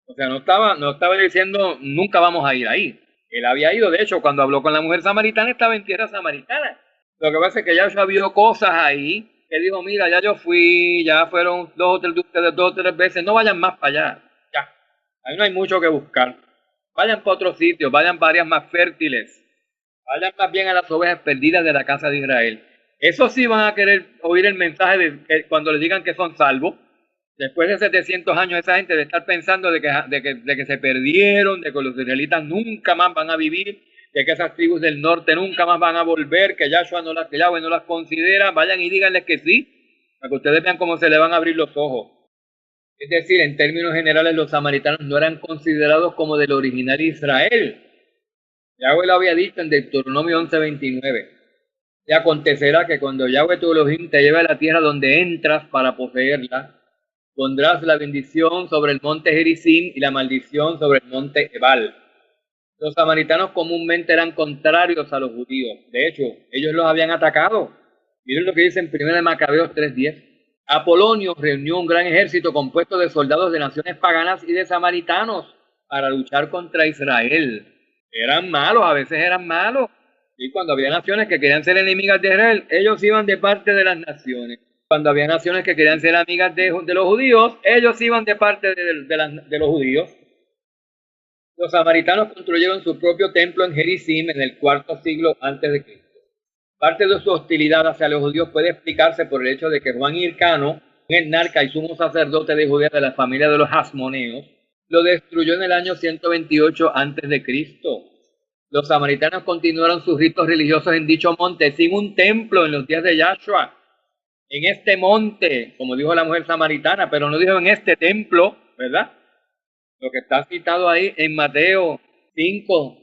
O sea, no estaba diciendo nunca vamos a ir ahí. Él había ido, de hecho, cuando habló con la mujer samaritana, estaba en tierra samaritana. Lo que pasa es que Yahshua vio cosas ahí, que dijo, mira, ya yo fui, ya fueron dos o tres veces, no vayan más para allá. Ya, ahí no hay mucho que buscar. Vayan para otros sitios, vayan para áreas más fértiles. Vayan más bien a las ovejas perdidas de la casa de Israel. Eso sí van a querer oír el mensaje de cuando les digan que son salvos. Después de 700 años, esa gente de estar pensando de que se perdieron, de que los israelitas nunca más van a vivir, de que esas tribus del norte nunca más van a volver, que Yahweh no las considera, vayan y díganles que sí, para que ustedes vean cómo se le van a abrir los ojos. Es decir, en términos generales, los samaritanos no eran considerados como del original Israel. Yahweh lo había dicho en Deuteronomio 11:29. Y acontecerá que cuando Yahweh tu Elohim te lleve a la tierra donde entras para poseerla, pondrás la bendición sobre el monte Gerizim y la maldición sobre el monte Ebal. Los samaritanos comúnmente eran contrarios a los judíos. De hecho, ellos los habían atacado. Miren lo que dice en 1 Macabeos 3:10. Apolonio reunió un gran ejército compuesto de soldados de naciones paganas y de samaritanos para luchar contra Israel. Eran malos, a veces eran malos. Y cuando había naciones que querían ser enemigas de Israel, ellos iban de parte de las naciones. Cuando había naciones que querían ser amigas de los judíos, ellos iban de parte de los judíos. Los samaritanos construyeron su propio templo en Gerizim en el cuarto siglo antes de Cristo. Parte de su hostilidad hacia los judíos puede explicarse por el hecho de que Juan Hircano, un etnarca y sumo sacerdote de Judea de la familia de los Hasmoneos, lo destruyó en el año 128 antes de Cristo. Los samaritanos continuaron sus ritos religiosos en dicho monte sin un templo en los días de Yahshua. En este monte, como dijo la mujer samaritana, pero no dijo en este templo, ¿verdad? Lo que está citado ahí en Mateo 5,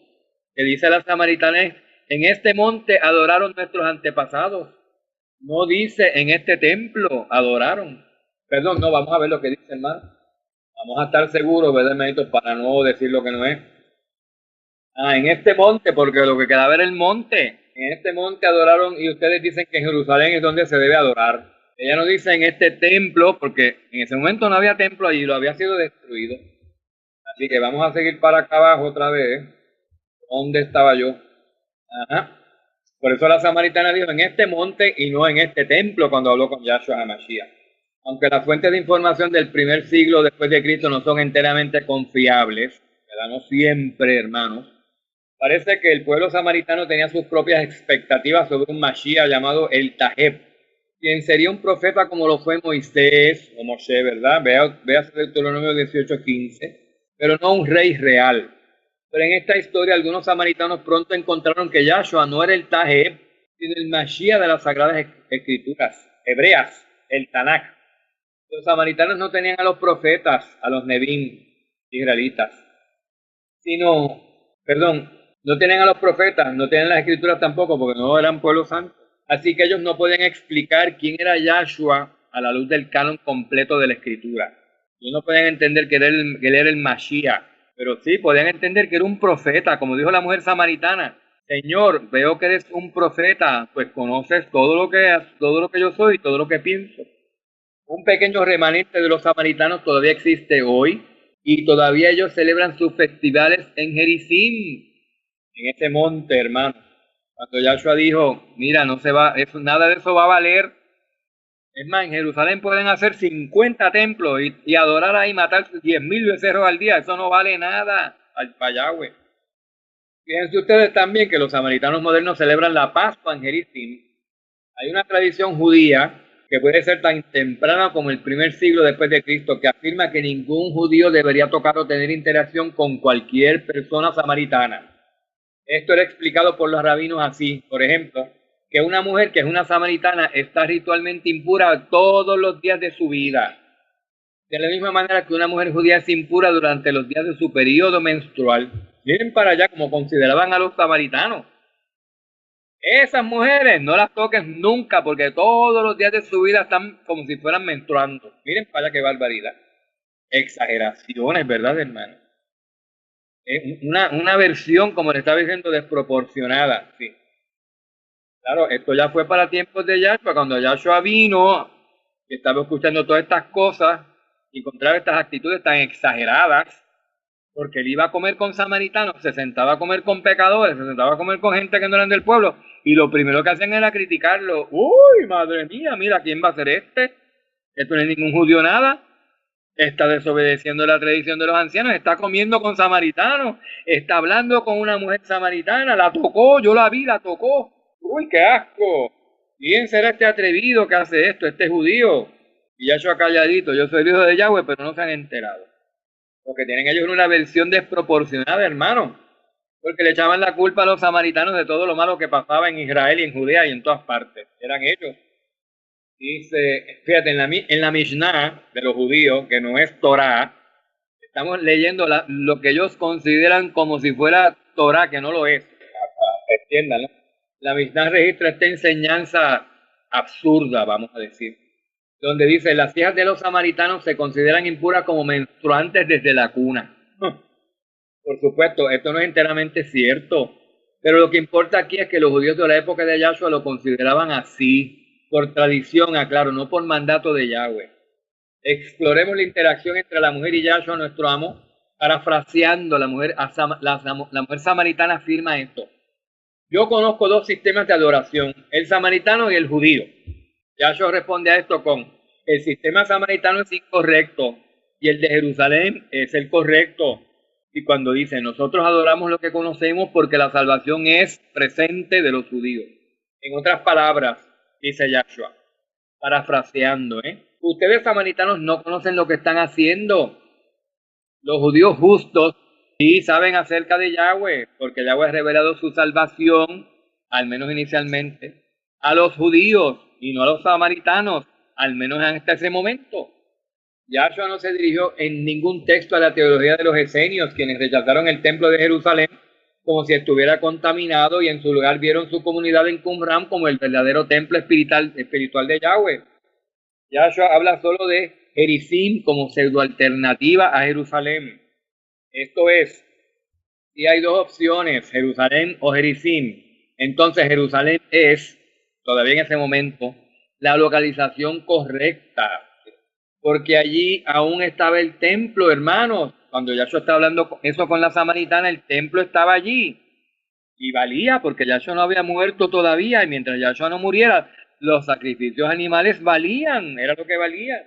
que dice la samaritana es, en este monte adoraron nuestros antepasados. No dice en este templo adoraron. Perdón, no, vamos a ver lo que dice, hermano. Vamos a estar seguros, ¿verdad, hermanito? Para no decir lo que no es. En este monte, porque lo que quedaba era el monte. En este monte adoraron y ustedes dicen que en Jerusalén es donde se debe adorar. Ella no dice en este templo, porque en ese momento no había templo allí, lo había sido destruido. Así que vamos a seguir para acá abajo otra vez. ¿Dónde estaba yo? Por eso la samaritana dijo en este monte y no en este templo cuando habló con Yahshua HaMashiach. Aunque las fuentes de información del primer siglo después de Cristo no son enteramente confiables, ¿verdad? No siempre, hermanos. Parece que el pueblo samaritano tenía sus propias expectativas sobre un Mashiach llamado el Taheb, quien sería un profeta como lo fue Moisés o Moshe, ¿verdad? Vea Deuteronomio 18:15, pero no un rey real. Pero en esta historia algunos samaritanos pronto encontraron que Yahshua no era el Tajeb, sino el Mashiach de las Sagradas Escrituras hebreas, el Tanakh. Los samaritanos no tenían a los profetas, a los Nebim israelitas, no tenían a los profetas, no tenían las escrituras tampoco, porque no eran pueblo santo. Así que ellos no podían explicar quién era Yahshua a la luz del canon completo de la escritura. Ellos no podían entender que él era el Mashiach, pero sí podían entender que era un profeta, como dijo la mujer samaritana. Señor, veo que eres un profeta, pues conoces todo lo que yo soy, todo lo que pienso. Un pequeño remanente de los samaritanos todavía existe hoy y todavía ellos celebran sus festivales en Gerizim, en ese monte, hermano. Cuando Yahshua dijo, mira, nada de eso va a valer. Es más, en Jerusalén pueden hacer 50 templos y adorar ahí, matar 10,000 becerros al día. Eso no vale nada para Yahweh. Fíjense ustedes también que los samaritanos modernos celebran la Pascua en Gerizim. Hay una tradición judía que puede ser tan temprana como el primer siglo después de Cristo, que afirma que ningún judío debería tocar o tener interacción con cualquier persona samaritana. Esto era explicado por los rabinos así, por ejemplo, que una mujer que es una samaritana está ritualmente impura todos los días de su vida. De la misma manera que una mujer judía es impura durante los días de su periodo menstrual. Miren para allá como consideraban a los samaritanos. Esas mujeres no las toques nunca porque todos los días de su vida están como si fueran menstruando. Miren para allá qué barbaridad. Exageraciones, ¿verdad, hermano? Es una versión, como le estaba diciendo, desproporcionada. Sí. Claro, esto ya fue para tiempos de Yahshua, cuando Yahshua vino, que estaba escuchando todas estas cosas y encontraba estas actitudes tan exageradas, porque él iba a comer con samaritanos, se sentaba a comer con pecadores, se sentaba a comer con gente que no eran del pueblo, y lo primero que hacían era criticarlo. Uy, madre mía, mira, ¿quién va a ser este? Esto no es ningún judío nada. Está desobedeciendo la tradición de los ancianos, está comiendo con samaritanos, está hablando con una mujer samaritana, la tocó, yo la vi, la tocó. Uy, qué asco. ¿Quién será este atrevido que hace esto, este judío? Y Yahshua calladito, yo soy el hijo de Yahweh, pero no se han enterado. Porque tienen ellos una versión desproporcionada, hermano. Porque le echaban la culpa a los samaritanos de todo lo malo que pasaba en Israel y en Judea y en todas partes. Eran ellos. Dice, fíjate, en la Mishnah de los judíos, que no es Torah, estamos leyendo lo que ellos consideran como si fuera Torah, que no lo es. Entiéndanlo. La Mishnah registra esta enseñanza absurda, vamos a decir, donde dice, las hijas de los samaritanos se consideran impuras como menstruantes desde la cuna. Por supuesto, esto no es enteramente cierto, pero lo que importa aquí es que los judíos de la época de Yahshua lo consideraban así, por tradición, aclaro, no por mandato de Yahweh. Exploremos la interacción entre la mujer y Yahshua, nuestro amo, parafraseando la mujer samaritana afirma esto. Yo conozco dos sistemas de adoración, el samaritano y el judío. Yahshua responde a esto con, el sistema samaritano es incorrecto y el de Jerusalén es el correcto. Y cuando dice, nosotros adoramos lo que conocemos porque la salvación es presente de los judíos. En otras palabras, dice Yahshua, parafraseando, ustedes samaritanos no conocen lo que están haciendo. Los judíos justos sí saben acerca de Yahweh, porque Yahweh ha revelado su salvación, al menos inicialmente, a los judíos y no a los samaritanos, al menos hasta ese momento. Yahshua no se dirigió en ningún texto a la teología de los esenios, quienes rechazaron el templo de Jerusalén como si estuviera contaminado y en su lugar vieron su comunidad en Qumran como el verdadero templo espiritual de Yahweh. Yahshua habla solo de Gerizim como pseudoalternativa a Jerusalén. Esto es, si hay dos opciones, Jerusalén o Gerizim, entonces Jerusalén es, todavía en ese momento, la localización correcta, porque allí aún estaba el templo, hermanos. Cuando Yahshua estaba hablando eso con la samaritana, el templo estaba allí y valía, porque Yahshua no había muerto todavía, y mientras Yahshua no muriera, los sacrificios animales valían, era lo que valía.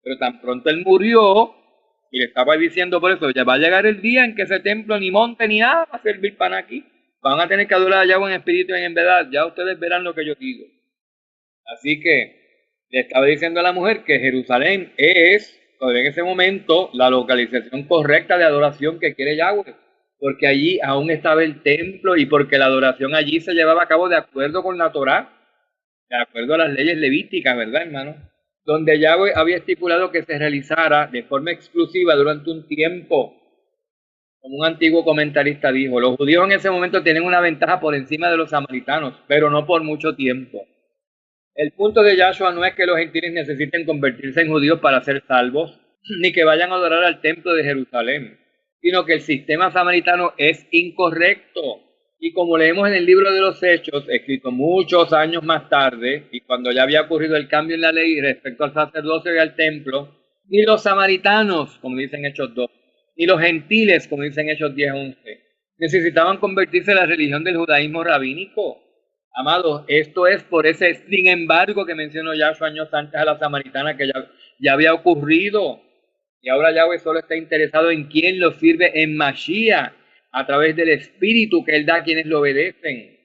Pero tan pronto él murió, y le estaba diciendo por eso, ya va a llegar el día en que ese templo ni monte ni nada va a servir para aquí. Van a tener que adorar a Yahweh en espíritu y en verdad. Ya ustedes verán lo que yo digo. Así que Le estaba diciendo a la mujer que Jerusalén es, todavía en ese momento, la localización correcta de adoración que quiere Yahweh, porque allí aún estaba el templo y porque la adoración allí se llevaba a cabo de acuerdo con la Torá, de acuerdo a las leyes levíticas, ¿verdad, hermano? Donde Yahweh había estipulado que se realizara de forma exclusiva durante un tiempo. Como un antiguo comentarista dijo, los judíos en ese momento tienen una ventaja por encima de los samaritanos, pero no por mucho tiempo. El punto de Yahshua no es que los gentiles necesiten convertirse en judíos para ser salvos, ni que vayan a adorar al templo de Jerusalén, sino que el sistema samaritano es incorrecto. Y como leemos en el libro de los Hechos, escrito muchos años más tarde, y cuando ya había ocurrido el cambio en la ley respecto al sacerdocio y al templo, ni los samaritanos, como dicen Hechos 2, ni los gentiles, como dicen Hechos 10:11, necesitaban convertirse en la religión del judaísmo rabínico. Amados, esto es por ese sin embargo que mencionó Yahshua años antes a la samaritana que ya había ocurrido. Y ahora Yahweh solo está interesado en quién lo sirve en Mashiach, a través del Espíritu que Él da a quienes lo obedecen.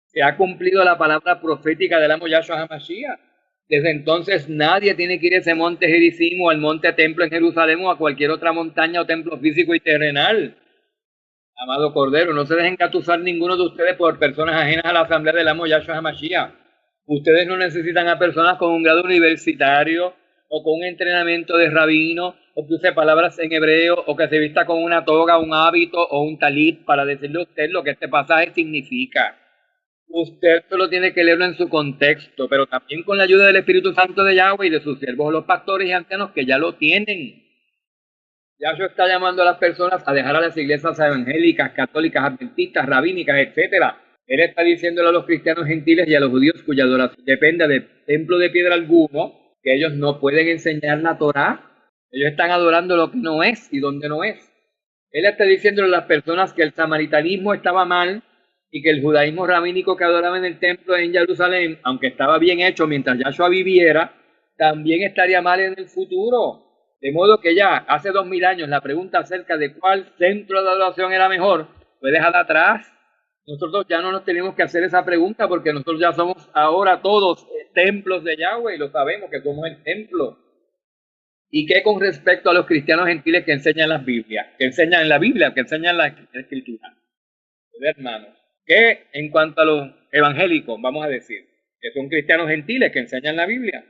Se ha cumplido la palabra profética del amo Yahshua HaMashiach. Desde entonces nadie tiene que ir a ese monte Gerizim o al monte templo en Jerusalén o a cualquier otra montaña o templo físico y terrenal. Amado Cordero, no se dejen engatusar ninguno de ustedes por personas ajenas a la asamblea del amo Yahshua HaMashiach. Ustedes no necesitan a personas con un grado universitario o con un entrenamiento de rabino o que use palabras en hebreo o que se vista con una toga, un hábito o un talit para decirle a usted lo que este pasaje significa. Usted solo tiene que leerlo en su contexto, pero también con la ayuda del Espíritu Santo de Yahweh y de sus siervos, los pastores y ancianos que ya lo tienen. Yahshua está llamando a las personas a dejar a las iglesias evangélicas, católicas, adventistas, rabínicas, etcétera. Él está diciéndole a los cristianos gentiles y a los judíos cuya adoración depende de templo de piedra alguno, que ellos no pueden enseñar la Torá. Ellos están adorando lo que no es y donde no es. Él está diciéndole a las personas que el samaritanismo estaba mal y que el judaísmo rabínico que adoraba en el templo en Jerusalén, aunque estaba bien hecho mientras Yahshua viviera, también estaría mal en el futuro. De modo que ya hace 2000 años la pregunta acerca de cuál centro de adoración era mejor fue dejada atrás. Nosotros ya no nos tenemos que hacer esa pregunta porque nosotros ya somos ahora todos templos de Yahweh y lo sabemos que somos el templo. ¿Y qué con respecto a los cristianos gentiles que enseñan las Biblias? Que enseñan en la Biblia, que enseñan la Escritura. Hermanos, que en cuanto a los evangélicos, vamos a decir, que son cristianos gentiles que enseñan la Biblia,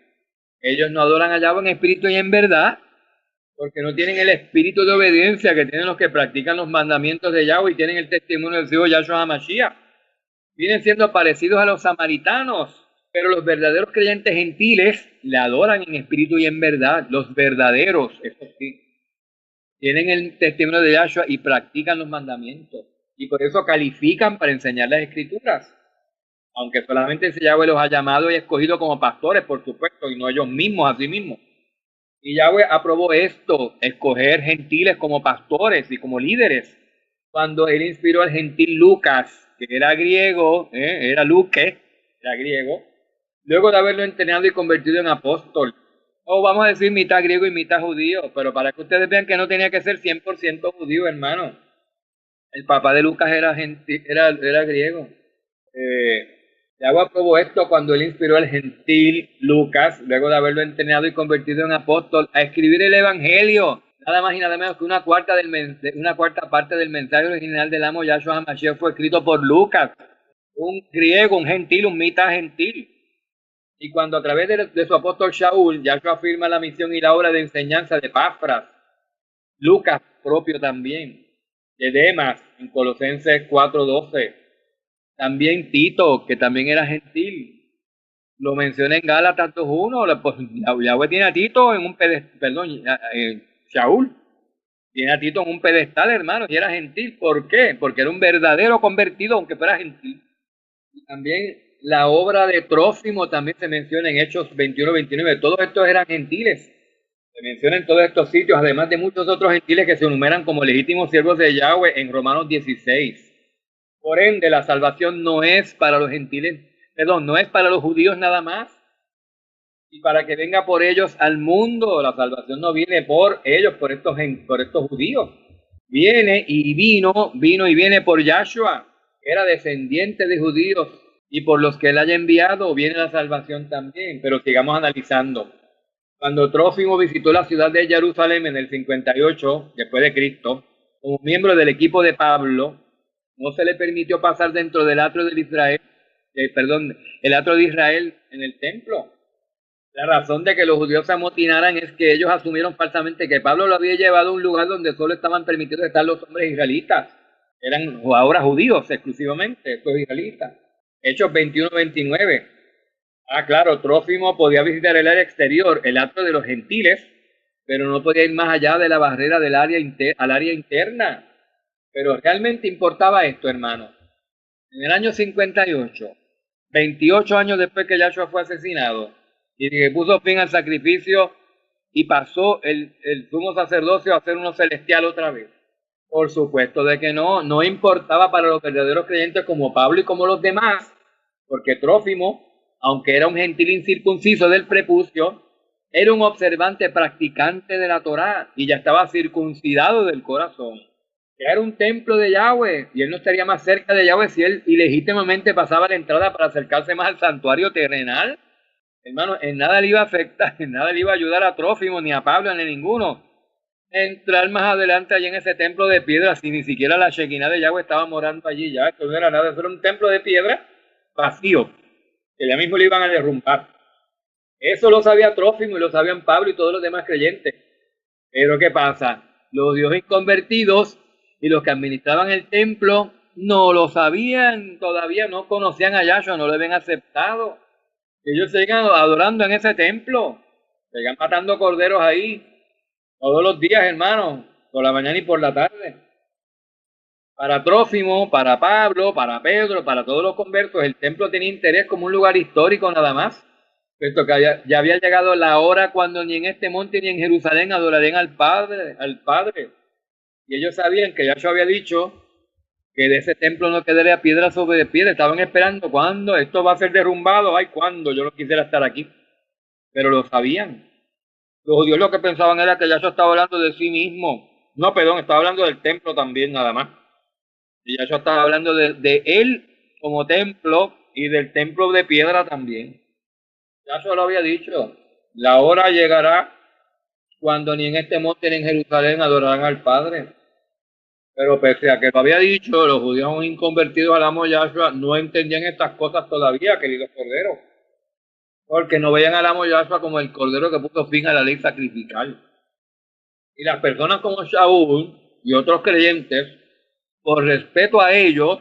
ellos no adoran a Yahweh en espíritu y en verdad, porque no tienen el espíritu de obediencia que tienen los que practican los mandamientos de Yahweh y tienen el testimonio del Hijo Yahshua HaMashiach. Vienen siendo parecidos a los samaritanos, pero los verdaderos creyentes gentiles le adoran en espíritu y en verdad. Los verdaderos, eso sí, tienen el testimonio de Yahshua y practican los mandamientos. Y por eso califican para enseñar las escrituras. Aunque solamente ese Yahweh los ha llamado y escogido como pastores, por supuesto, y no ellos mismos a sí mismos. Y Yahweh aprobó esto, escoger gentiles como pastores y como líderes, cuando él inspiró al gentil Lucas, que era griego, era Luque, era griego, luego de haberlo entrenado y convertido en apóstol. O vamos a decir mitad griego y mitad judío, pero para que ustedes vean que no tenía que ser 100% judío, hermano. El papá de Lucas era griego. Yahweh aprobó esto cuando él inspiró al gentil Lucas, luego de haberlo entrenado y convertido en apóstol, a escribir el Evangelio. Nada más y nada menos que una cuarta parte del mensaje original del amo Yahshua HaMashiach fue escrito por Lucas, un griego, un gentil, un mitad gentil. Y cuando a través de su apóstol Shaul, Yahshua afirma la misión y la obra de enseñanza de Epafras, Lucas propio también, de Demas, en Colosenses 4:12. También Tito, que también era gentil. Lo menciona en Gálatas 2:1. Pues Yahweh tiene a Tito en un pedestal, Shaul tiene a Tito en un pedestal, hermano, y era gentil. ¿Por qué? Porque era un verdadero convertido, aunque fuera gentil. Y también la obra de Trófimo también se menciona en Hechos 21-29. Todos estos eran gentiles. Se menciona en todos estos sitios, además de muchos otros gentiles que se enumeran como legítimos siervos de Yahweh en Romanos 16. Por ende, la salvación no es para los gentiles, no es para los judíos nada más. Y para que venga por ellos al mundo, la salvación no viene por ellos, por estos judíos. Vino y viene por Yahshua, que era descendiente de judíos y por los que él haya enviado viene la salvación también. Pero sigamos analizando. Cuando Trófimo visitó la ciudad de Jerusalén en el 58 después de Cristo, como miembro del equipo de Pablo, no se le permitió pasar dentro del atrio de Israel, el atrio de Israel en el templo. La razón de que los judíos se amotinaran es que ellos asumieron falsamente que Pablo lo había llevado a un lugar donde solo estaban permitidos estar los hombres israelitas. Eran ahora judíos exclusivamente, estos israelitas. Hechos 21-29. Ah, claro, Trófimo podía visitar el área exterior, el atrio de los gentiles, pero no podía ir más allá de la barrera del área al área interna. Pero realmente importaba esto, hermano. En el año 58, 28 años después que Yahshua fue asesinado, y que puso fin al sacrificio y pasó el sumo sacerdocio a ser uno celestial otra vez. Por supuesto de que no importaba para los verdaderos creyentes como Pablo y como los demás, porque Trófimo, aunque era un gentil incircunciso del prepucio, era un observante practicante de la Torá y ya estaba circuncidado del corazón. Era un templo de Yahweh y él no estaría más cerca de Yahweh si él ilegítimamente pasaba la entrada para acercarse más al santuario terrenal. Hermano, en nada le iba a afectar, en nada le iba a ayudar a Trófimo, ni a Pablo, ni a ninguno. Entrar más adelante allí en ese templo de piedra, si ni siquiera la Shekinah de Yahweh estaba morando allí ya, esto no era nada, eso era un templo de piedra vacío, que ya mismo le iban a derrumbar. Eso lo sabía Trófimo y lo sabían Pablo y todos los demás creyentes. Pero ¿qué pasa? Los judíos inconvertidos y los que administraban el templo no lo sabían, todavía no conocían a Yahshua, no lo habían aceptado. Ellos seguían adorando en ese templo, seguían matando corderos ahí todos los días, hermano, por la mañana y por la tarde. Para Trófimo, para Pablo, para Pedro, para todos los conversos, el templo tenía interés como un lugar histórico nada más, puesto que ya había llegado la hora cuando ni en este monte ni en Jerusalén adorarían al Padre. Y ellos sabían que Yahshua había dicho que de ese templo no quedaría piedra sobre piedra. Estaban esperando cuándo esto va a ser derrumbado. Ay, cuándo, yo no quisiera estar aquí. Pero lo sabían. Los judíos lo que pensaban era que Yahshua estaba hablando de sí mismo. No, perdón, estaba hablando del templo también, nada más. Y Yahshua estaba hablando de él como templo y del templo de piedra también. Yahshua lo había dicho. La hora llegará cuando ni en este monte ni en Jerusalén adorarán al Padre. Pero pese a que lo había dicho, los judíos inconvertidos al amo Yahshua no entendían estas cosas todavía, queridos corderos. Porque no veían al amo Yahshua como el cordero que puso fin a la ley sacrificial. Y las personas como Shaul y otros creyentes, por respeto a ellos,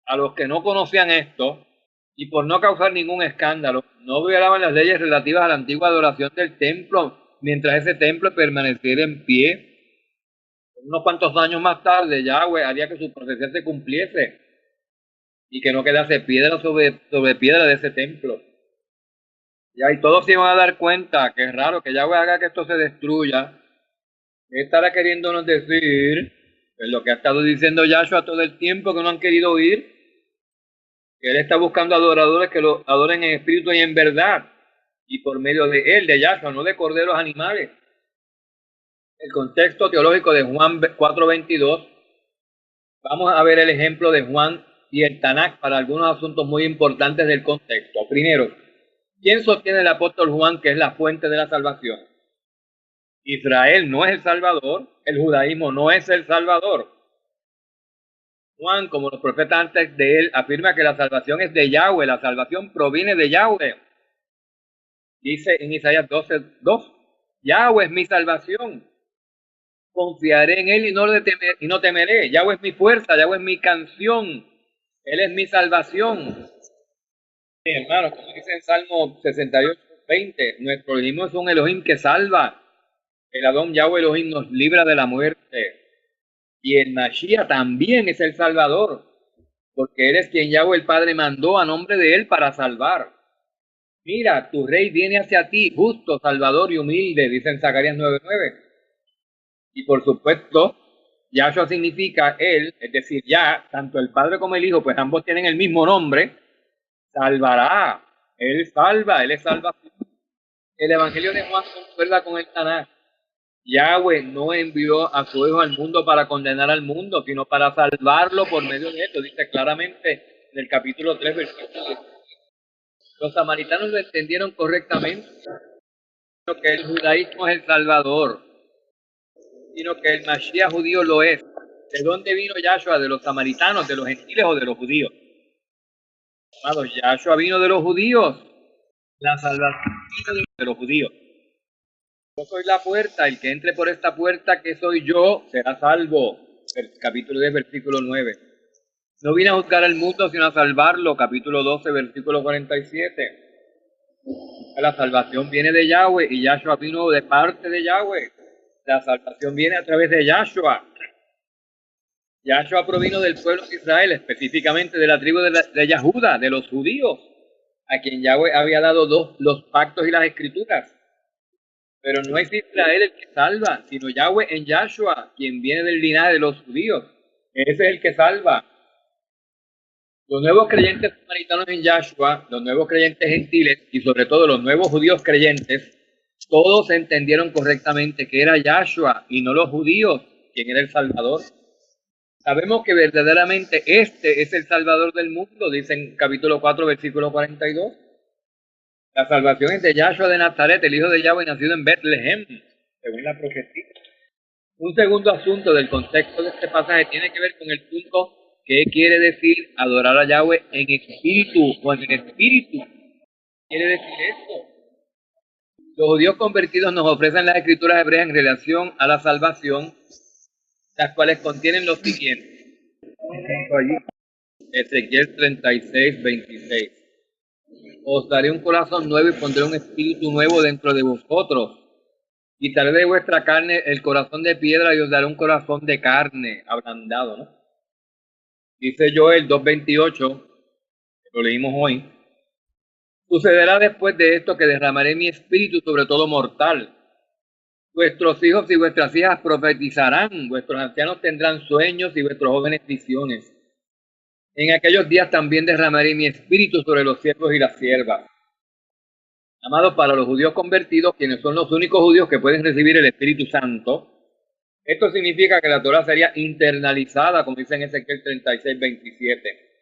a los que no conocían esto, y por no causar ningún escándalo, no violaban las leyes relativas a la antigua adoración del templo, mientras ese templo permaneciera en pie. Unos cuantos años más tarde, Yahweh haría que su profecía se cumpliese y que no quedase piedra sobre piedra de ese templo. Ya, y todos se iban a dar cuenta que es raro que Yahweh haga que esto se destruya. ¿Qué estará queriéndonos decir? Es lo que ha estado diciendo Yahshua todo el tiempo, que no han querido oír. Que él está buscando adoradores que lo adoren en espíritu y en verdad. Y por medio de él, de Yahshua, no de corderos animales. El contexto teológico de Juan 4:22. Vamos a ver el ejemplo de Juan y el Tanakh para algunos asuntos muy importantes del contexto. Primero, ¿quién sostiene el apóstol Juan que es la fuente de la salvación? Israel no es el Salvador, el judaísmo no es el Salvador. Juan, como los profetas antes de él, afirma que la salvación es de Yahweh, la salvación proviene de Yahweh. Dice en Isaías 12:2, Yahweh es mi salvación. Confiaré en él y no temeré. Yahweh es mi fuerza, Yahweh es mi canción. Él es mi salvación. Sí, hermano, como dice en Salmo 68:20, nuestro Elohim es un Elohim que salva. El Adón Yahweh Elohim nos libra de la muerte. Y el Mashiach también es el Salvador, porque Él es quien Yahweh el Padre mandó a nombre de Él para salvar. Mira, tu rey viene hacia ti, justo, salvador y humilde, dice en Zacarías 9:9. Y por supuesto, Yahshua significa Él, es decir, ya, tanto el Padre como el Hijo, pues ambos tienen el mismo nombre, salvará. Él salva, Él es salvación. El Evangelio de Juan concuerda con el Tanakh. Yahweh no envió a su Hijo al mundo para condenar al mundo, sino para salvarlo por medio de esto. Dice claramente en el capítulo 3, versículo 10. Los samaritanos lo entendieron correctamente, sino que el judaísmo es el Salvador, sino que el Mashiach judío lo es. ¿De dónde vino Yahshua? ¿De los samaritanos, de los gentiles o de los judíos? Amados, Yahshua vino de los judíos. La salvación vino de los judíos. Yo soy la puerta, el que entre por esta puerta que soy yo será salvo. El capítulo 10, versículo 9. No vine a juzgar al mundo sino a salvarlo. Capítulo 12, versículo 47. La salvación viene de Yahweh y Yahshua vino de parte de Yahweh. La salvación viene a través de Yahshua. Yahshua provino del pueblo de Israel, específicamente de la tribu de Yahuda, de los judíos, a quien Yahweh había dado los pactos y las escrituras. Pero no es Israel el que salva, sino Yahweh en Yahshua, quien viene del linaje de los judíos. Ese es el que salva. Los nuevos creyentes samaritanos en Yahshua, los nuevos creyentes gentiles y sobre todo los nuevos judíos creyentes, todos entendieron correctamente que era Yahshua y no los judíos quien era el Salvador. Sabemos que verdaderamente este es el Salvador del mundo, dice en capítulo 4, versículo 42. La salvación es de Yahshua de Nazaret, el hijo de Yahweh, nacido en Betlehem, según la profecía. Un segundo asunto del contexto de este pasaje tiene que ver con el punto que quiere decir adorar a Yahweh en espíritu o en el espíritu. ¿Qué quiere decir esto? Los judíos convertidos nos ofrecen las escrituras hebreas en relación a la salvación, las cuales contienen lo siguiente. Ezequiel 36, 26. Os daré un corazón nuevo y pondré un espíritu nuevo dentro de vosotros. Quitaré de vuestra carne el corazón de piedra y os daré un corazón de carne, ablandado, ¿no? Dice Joel 2:28, lo leímos hoy. Sucederá después de esto que derramaré mi espíritu sobre todo mortal. Vuestros hijos y vuestras hijas profetizarán, vuestros ancianos tendrán sueños y vuestros jóvenes visiones. En aquellos días también derramaré mi espíritu sobre los siervos y las siervas. Amados, para los judíos convertidos, quienes son los únicos judíos que pueden recibir el Espíritu Santo, esto significa que la Torah sería internalizada, como dice en Ezequiel 36, 27.